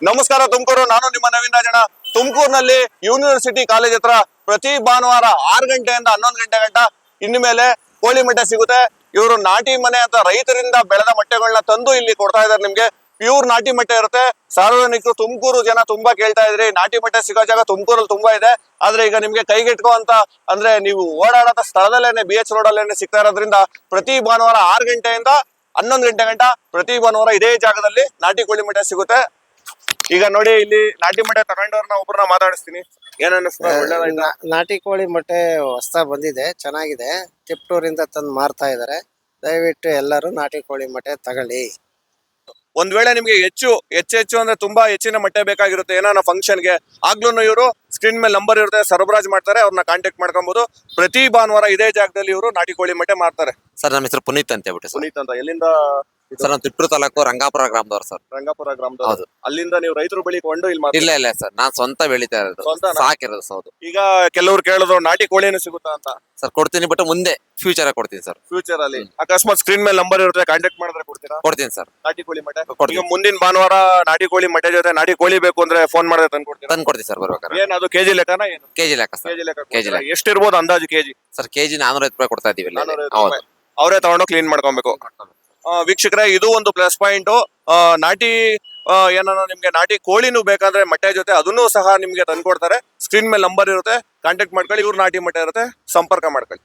ನಮಸ್ಕಾರ ತುಮಕೂರು, ನಾನು ನಿಮ್ಮ ನವೀನ್ ರಾಜಣ್ಣ. ತುಮಕೂರಿನಲ್ಲಿ ಯೂನಿವರ್ಸಿಟಿ ಕಾಲೇಜ್ ಹತ್ರ ಪ್ರತಿ ಭಾನುವಾರ 6 ಗಂಟೆಯಿಂದ 11 ಗಂಟೆ ಗಂಟ ಇನ್ನು ಮೇಲೆ ಕೋಳಿ ಮೊಟ್ಟೆ ಸಿಗುತ್ತೆ. ಇವರು ನಾಟಿ ಮನೆ ಅಂತ ರೈತರಿಂದ ಬೆಳೆದ ಮೊಟ್ಟೆಗಳನ್ನ ತಂದು ಇಲ್ಲಿ ಕೊಡ್ತಾ ಇದಾರೆ. ನಿಮ್ಗೆ ಪ್ಯೂರ್ ನಾಟಿ ಮೊಟ್ಟೆ ಇರುತ್ತೆ. ಸಾರ್ವಜನಿಕರು ತುಮಕೂರು ಜನ ತುಂಬಾ ಕೇಳ್ತಾ ಇದ್ರಿ, ನಾಟಿ ಮೊಟ್ಟೆ ಸಿಗೋ ಜಾಗ ತುಮಕೂರಲ್ಲಿ ತುಂಬಾ ಇದೆ. ಆದ್ರೆ ಈಗ ನಿಮ್ಗೆ ಕೈಗೆಟ್ಕೋ ಅಂತ ಅಂದ್ರೆ ನೀವು ಓಡಾಡೋ ಸ್ಥಳದಲ್ಲೇನೆ BH ರೋಡ್ ಅಲ್ಲೇನೆ ಸಿಗ್ತಾ ಇರೋದ್ರಿಂದ ಪ್ರತಿ ಭಾನುವಾರ 6 ಗಂಟೆಯಿಂದ 11 ಗಂಟೆ ಗಂಟ ಪ್ರತಿ ಭಾನುವಾರ ಇದೇ ಜಾಗದಲ್ಲಿ ನಾಟಿ ಕೋಳಿ ಮೊಟ್ಟೆ ಸಿಗುತ್ತೆ. ಈಗ ನೋಡಿ, ಇಲ್ಲಿ ನಾಟಿ ಮೊಟ್ಟೆ ತಗೊಂಡವ್ರನ್ನ ಒಬ್ಬರನ್ನ ಮಾತಾಡಿಸ್ತೀನಿ. ಏನ್ ಅನ್ನಿಸ್ತಾ? ಒಳ್ಳೇದಾಯ್ತಾ? ನಾಟಿ ಕೋಳಿ ಮೊಟ್ಟೆ ಹೊಸ್ದಾಗಿ ಬಂದಿದೆ, ಚೆನ್ನಾಗಿದೆ. ತಿಪ್ಟೂರಿಂದ ತಂದು ಮಾರ್ತಾ ಇದ್ದಾರೆ. ದಯವಿಟ್ಟು ಎಲ್ಲರೂ ನಾಟಿ ಕೋಳಿ ಮೊಟ್ಟೆ ತಗೊಳ್ಳಿ. ಒಂದ್ ವೇಳೆ ನಿಮ್ಗೆ ಹೆಚ್ಚು ಅಂದ್ರೆ ತುಂಬಾ ಹೆಚ್ಚಿನ ಮೊಟ್ಟೆ ಬೇಕಾಗಿರುತ್ತೆ ಏನಾನ ಫಂಕ್ಷನ್ಗೆ, ಆಗ್ಲೂ ಇವರು ಸ್ಕ್ರೀನ್ ಮೇಲೆ ನಂಬರ್ ಇರುತ್ತೆ, ಸರಬರಾಜು ಮಾಡ್ತಾರೆ. ಅವ್ರನ್ನ ಕಾಂಟ್ಯಾಕ್ಟ್ ಮಾಡ್ಕೊಬಹುದು. ಪ್ರತಿ ಭಾನುವಾರ ಇದೇ ಜಾಗದಲ್ಲಿ ಇವರು ನಾಟಿ ಕೋಳಿ ಮೊಟ್ಟೆ ಮಾರ್ತಾರೆ. ಸರ್ ನಮ್ಮ ಹೆಸರು ಪುನೀತ್ ಅಂತ ಹೇಳ್ಬಿಟ್ಟು ಸರ್. ಪುನೀತ್ ಅಂತ. ಎಲ್ಲಿಂದ? ಸರ್ ನಾವು ತಿಪ್ಟೂರು ತಾಲೂಕು ರಂಗಾಪುರ ಗ್ರಾಮದವ್ರು ಸರ್. ರಂಗಾಪುರ ಗ್ರಾಮದವರು. ಹೌದು. ಅಲ್ಲಿಂದ ನೀವು ರೈತರು ಬೆಳಿಕೊಂಡು ಇಲ್ಲಿ ಮಾರ್ತೀರಾ? ಇಲ್ಲ ಸರ್, ನಾನ್ ಸ್ವಂತ ಬೆಳಿತಾ ಇರೋದು, ಸ್ವಂತನಾ? ಸಾಕಿರೋದು. ಹೌದು ಈಗ ಕೆಲವ್ರು ಕೇಳಿದ್ರು ನಾಟಿ ಕೋಳಿನೂ ಸಿಗುತ್ತಾ ಅಂತ. ಸರ್, ಕೊಡ್ತೀನಿ, ಬಟ್ ಮುಂದೆ ಫ್ಯೂಚರ್ ಕೊಡ್ತೀನಿ ಸರ್. ಫ್ಯೂಚರ್ ಅಲ್ಲಿ ಅಕಸ್ಮಾತ್ ಸ್ಕ್ರೀನ್ ಮೇಲೆ ನಂಬರ್ ಇರುತ್ತೆ, ಕಾಂಟ್ಯಾಕ್ಟ್ ಮಾಡಿದ್ರೆ ಕೊಡ್ತೀರಾ ಕೊಡ್ತೀನಿ ಸರ್, ನಾಟಿ ಕೋಳಿ ಮೊಟ್ಟೆ? ಕೊಡ್ತೀನಿ. ಈಗ ಮುಂದಿನ ಭಾನುವಾರ ನಾಟಿ ಕೋಳಿ ಮೊಟ್ಟೆ ಜೊತೆ ನಾಟಿ ಕೋಳಿ ಬೇಕು ಅಂದ್ರೆ ಫೋನ್ ಮಾಡಿದ್ರೆ ತಂದು ಕೊಡ್ತೀರಾ? ತಂದು ಕೊಡ್ತೀನಿ ಸರ್. ಬರ್ಬೇಕಾದ್ರೆ ಏನ್ ಅದು ಕೆಜಿ ಲೆಕ್ಕನ ಏನು? ಕೆಜಿ ಲೆಕ್ಕ ಸರ್. ಕೆಜಿ ಲೆಕ್ಕ ಕೆಜಿ ಕೊಡ್ತೀರಾ? ಲೆಕ್ಕ. ಎಷ್ಟಿರ್ಬೋದು ಅಂದಾಜು ಕೆಜಿ? ಸರ್ ಕೆಜಿ 450 ರೂಪಾಯಿ ಕೊಡ್ತಾ ಇದೀವಿ ಇಲ್ಲಿ. 450 ಹೌದು. ರೂಪಾಯಿ. ಅವರೇ ತಗೊಂಡು ಕ್ಲೀನ್ ಮಾಡ್ಕೊಬೇಕು. ವೀಕ್ಷಕರೇ, ಇದು ಒಂದು ಪ್ಲಸ್ ಪಾಯಿಂಟ್. ನಾಟಿ ಏನಾರ ನಿಮ್ಗೆ ನಾಟಿ ಕೋಳಿನೂ ಬೇಕಾದ್ರೆ ಮೊಟ್ಟೆ ಜೊತೆ ಅದನ್ನು ಸಹ ನಿಮ್ಗೆ ತಂದ್ಕೊಡ್ತಾರೆ. ಸ್ಕ್ರೀನ್ ಮೇಲೆ ನಂಬರ್ ಇರುತ್ತೆ, ಕಾಂಟ್ಯಾಕ್ಟ್ ಮಾಡ್ಕೊಳ್ಳಿ. ಇವ್ರು ನಾಟಿ ಮೊಟ್ಟೆ ಇರುತ್ತೆ, ಸಂಪರ್ಕ ಮಾಡ್ಕೊಳ್ಳಿ.